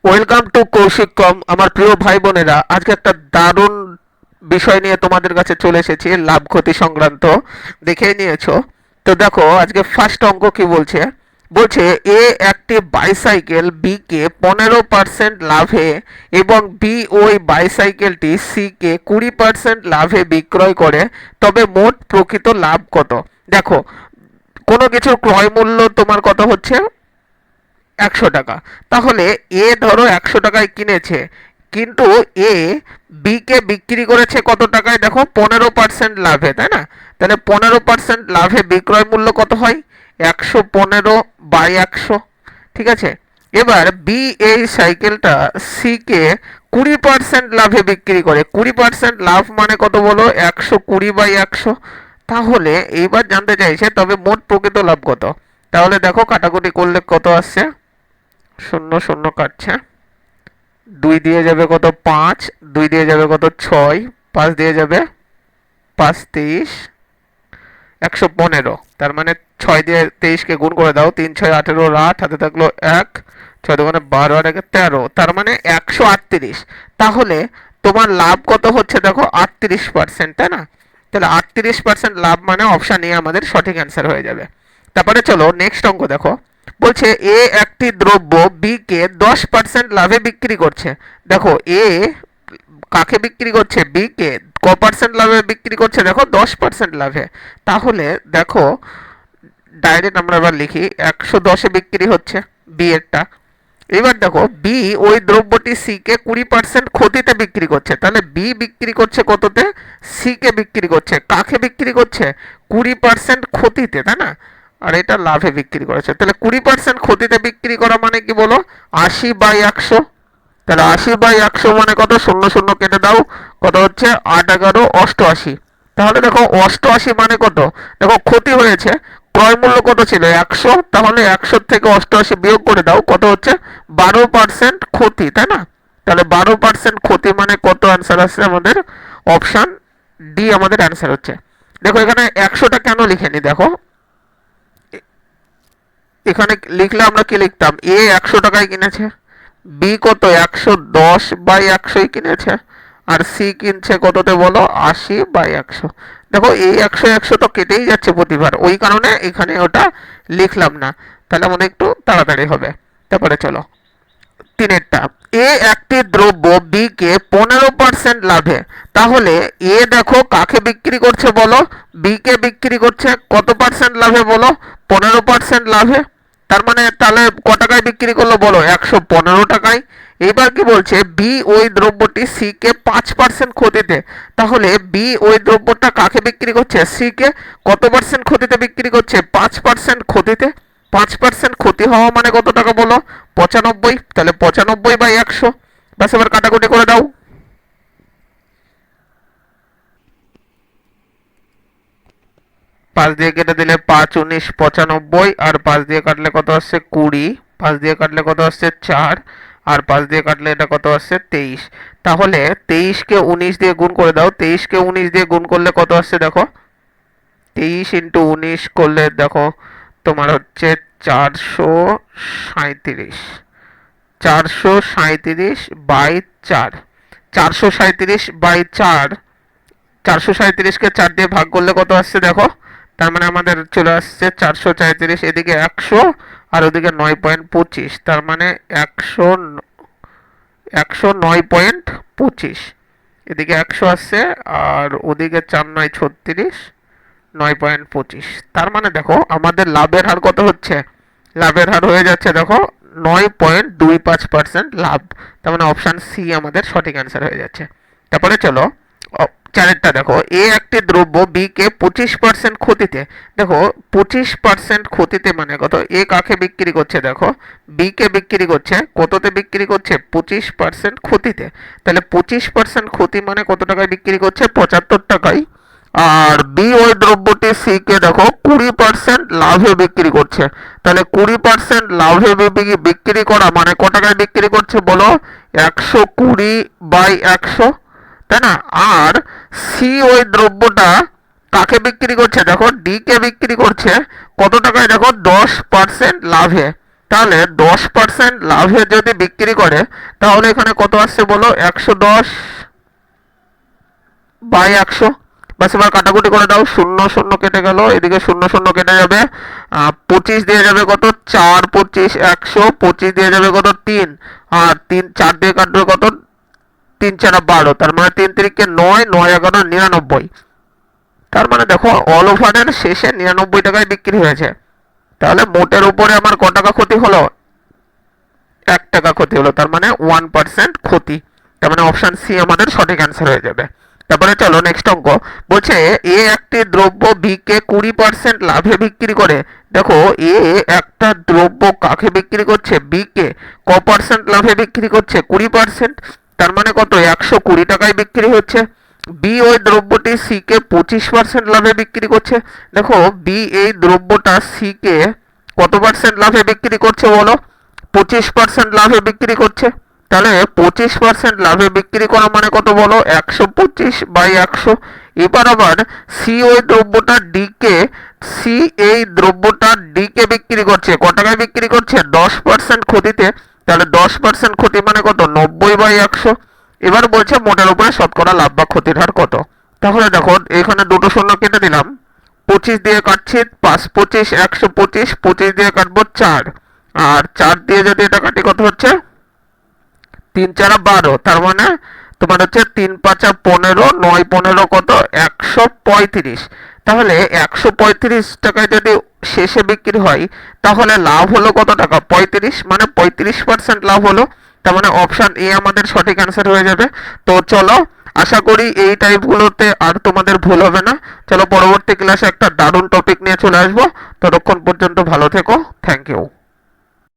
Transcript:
Welcome to Kaushik কম। আমার প্রিয় ভাই বোনেরা, আজকে একটা দারুণ বিষয় নিয়ে তোমাদের কাছে চলে এসেছি, লাভ ক্ষতি সংক্রান্ত। দেখেই নিয়েছো তো। দেখো আজকে ফার্স্ট অঙ্ক কি বলছে। বলছে এ একটি বাইসাইকেল বি কে 15% লাভে এবং বি ওই বাইসাইকেলটি সি কে 20% লাভে বিক্রয় করে, তবে মোট প্রকৃত লাভ কত? দেখো, কোনো কিছুর ক্রয় মূল্য তোমার কত হচ্ছে? 100 টাকা। তাহলে এ ধরো 100 টাকায় কিনেছে, কিন্তু এ বি কে বিক্রি করেছে কত টাকায়? দেখো 15% লাভে, তাই না? তাহলে 15% লাভে বিক্রয় মূল্য কত হয়? 115/100। ঠিক আছে। এবার বি এই সাইকেলটা সি কে 20% লাভে বিক্রি করে। 20% লাভ মানে কত বলো? 120/100। তাহলে এইবার জানতে চাইছে তবে মোট প্রকৃত লাভ কত। তাহলে দেখো কাটাকুটি করলে কত আসছে? শূন্য শূন্য কাটছে। 2 দিয়ে যাবে কত? 5। 2 দিয়ে যাবে কত? 6। 5 দিয়ে যাবে 5 23, 115। তার মানে 6 দিয়ে 23কে গুণ করে দাও। 3 6 18, 8 হাতে থাকলো 1, 6 দোকানে 12 আর 1 13, তার মানে 138। তাহলে তোমার লাভ কত হচ্ছে? দেখো 38%, তাই না? তাহলে 38% লাভ মানে অপশন এ আমাদের সঠিক অ্যান্সার হয়ে যাবে। তারপরে চলো নেক্সট অঙ্ক দেখো। বলছে এ একটি দ্রব্য বি কে 10% লাভে বিক্রি করছে। দেখো এ কাকে বিক্রি করছে? বি কে। ক পার্সেন্ট লাভে বিক্রি করছে? দেখো 10% লাভে। তাহলে দেখো ডাইরেক্ট আমরা এবার লিখি 110-এ বিক্রি হচ্ছে বি এরটা। এবার দেখো বি ওই দ্রব্যটি সি কে 20% ক্ষতিতে বিক্রি করছে। তাহলে বি বিক্রি করছে কততে? সি কে বিক্রি করছে। কাকে বিক্রি করছে? 20% ক্ষতিতে, তাই না? আর এটা লাভে বিক্রি করেছে। তাহলে 20% ক্ষতিতে বিক্রি করা মানে কি বলো? 80/100। তাহলে 80/100 মানে কত? শূন্য শূন্য কেটে দাও। কত হচ্ছে? 8 11 88। তাহলে দেখো 88 মানে কত? দেখো ক্ষতি হয়েছে, ক্রয় মূল্য কত ছিল? 100। তাহলে 100 থেকে 88 বিয়োগ করে দাও, কত হচ্ছে? 12% ক্ষতি, তাই না? তাহলে 12% ক্ষতি মানে কত? অ্যান্সার আসছে আমাদের অপশন ডি আমাদের অ্যান্সার হচ্ছে। দেখো এখানে 100টা কেন লিখেনি? দেখো এখানে লিখলে আমরা কি লিখতাম? এ 100 টাকায় কিনেছে, বি কত? 110/100 কিনেছে, আর সি কিনছে কততে বলো? 80/100। দেখো এই 100 তো কেটেই যাচ্ছে প্রতিবার, ওই কারণে এখানে ওটা লিখলাম না। তাহলে আমাদের একটু তাড়াতাড়ি হবে। তারপরে চলো তিনেরটা। এ একটি দ্রব্য বি কে 15% লাভে। তাহলে এ দেখো কাকে বিক্রি করছে বলো? বি কে বিক্রি করছে কত পার্সেন্ট লাভে বলো? 15% লাভে। তার মানে তাহলে ক টাকায় বিক্রি করলো বলো? 115 টাকায়। এবার কি বলছে? বি ওই দ্রব্যটি সি কে 5% ক্ষতিতে। তাহলে বি ওই দ্রব্যটা কাকে বিক্রি করছে? সি কে কত পার্সেন্ট ক্ষতিতে বিক্রি করছে? 5% ক্ষতিতে। 5% ক্ষতি হওয়া মানে কত টাকা বলো? 95। তাহলে 95/100। ব্যাস, এবার কাটাকুটি করে দাও। 5 দিয়ে কেটে দিলে 5 19 95, আর 5 দিয়ে কাটলে কত আসছে? 20। 5 দিয়ে কাটলে কত আসছে? 4। আর 5 দিয়ে কাটলে এটা কত আসছে? 23। তাহলে 23কে 19 দিয়ে গুণ করে দাও। 23কে 19 দিয়ে গুণ করলে কত আসছে দেখো? 23 × 19 করলে দেখো তোমার হচ্ছে 437। 437/4। 437/4। 437কে 4 দিয়ে ভাগ করলে কত আসছে দেখো? তার মানে আমাদের চলে আসছে 437, এদিকে 100 আর ওদিকে 9.25, তার মানে 109.25। এদিকে 100 আসছে আর ওদিকে 4 9 36, 9.25। তার মানে দেখো আমাদের লাভের হার কত হচ্ছে? লাভের হার হয়ে যাচ্ছে দেখো 9.25% লাভ। তার মানে অপশন সি আমাদের সঠিক অ্যান্সার হয়ে যাচ্ছে। তারপরে চলো চারেরটা দেখো। এ একটি দ্রব্য বি কে 25% ক্ষতিতে। দেখো 25% ক্ষতিতে মানে কত? এ কাকে বিক্রি করছে? দেখো বি কে বিক্রি করছে কততে? বিক্রি করছে 25% ক্ষতিতে। তাহলে 25% ক্ষতি মানে কত টাকায় বিক্রি করছে? 75 টাকায়। আর বি ওই দ্রব্যটি সি কে দেখো 20% লাভে বিক্রি করছে। তাহলে 20% লাভে বিক্রি করা মানে ক টাকায় বিক্রি করছে বলো? 120/100, তাই না? আর সি ওই দ্রব্যটা কাকে বিক্রি করছে? দেখো ডি কে বিক্রি করছে কত টাকায়? দেখো 10% লাভে। তাহলে 10% লাভে যদি বিক্রি করে তাহলে এখানে কত আসছে বলো, 110/100। বাস এবার কাটাকুটি করে দাও, 0 0 কেটে গেল, এদিকে 0 0 কেটে যাবে, 25 দিয়ে যাবে কত, 4 25 100, 25 দিয়ে যাবে কত 3, আর 3 4 দিয়ে কাটবে কত, 3 4 12, তার মানে 3 3 9, 9 11 99। তার মানে দেখো অল ওভারের শেষে 99 টাকায় বিক্রি হয়েছে। তাহলে মোটের উপরে আমার ক টাকা ক্ষতি হলো, 1 টাকা ক্ষতি হলো, তার মানে 1% ক্ষতি। তার মানে অপশন সি আমাদের সঠিক অ্যান্সার হয়ে যাবে। তারপরে চলো নেক্সট অঙ্ক। বলছে এ একটি দ্রব্য বি কে 20% লাভে বিক্রি করে। দেখো এ একটা দ্রব্য কাকে বিক্রি করছে, বি কে ক পার্সেন্ট লাভে বিক্রি করছে, 20%। তার মানে কত, 120 টাকায় বিক্রি হচ্ছে। বি ওই দ্রব্যটি সি কে 25% লাভে বিক্রি করছে। দেখো বি এই দ্রব্যটা সি কে কত পার্সেন্ট লাভে বিক্রি করছে বলো, 25% লাভে বিক্রি করছে। তাহলে 25% লাভে বিক্রি করা মানে কত বলো, 125/100। এবার আবার সি ওই দ্রব্যটা ডি কে, সি এই দ্রব্যটা ডি কে বিক্রি করছে, কত টাকায় বিক্রি করছে, 10% ক্ষতিতে। তাহলে 10% ক্ষতি মানে কত, 90/100। এবার বলছে মোটের উপরে শতকরা লাভ বা ক্ষতির হার কত। তাহলে দেখো এখানে দুটো শূন্য কেটে দিলাম, 25 দিয়ে কাটছি 5 25 125, 25 দিয়ে কাটবো 4, আর 4 দিয়ে যদি এটা কাটি কত হচ্ছে, 3 4 12, তার মানে তোমার হচ্ছে 3 5 15, 9 15 কত, 135। তাহলে 135 টাকায় যদি শেষে বিক্রি হয় তাহলে লাভ হলো কত টাকা, 35, মানে 35% লাভ হলো। তার মানে অপশন এ আমাদের সঠিক অ্যান্সার হয়ে যাবে। তো চলো, আশা করি এই টাইপগুলোতে আর তোমাদের ভুল হবে না। চলো পরবর্তী ক্লাসে একটা দারুণ টপিক নিয়ে চলে আসবো। ততক্ষণ পর্যন্ত ভালো থেকো, থ্যাংক ইউ।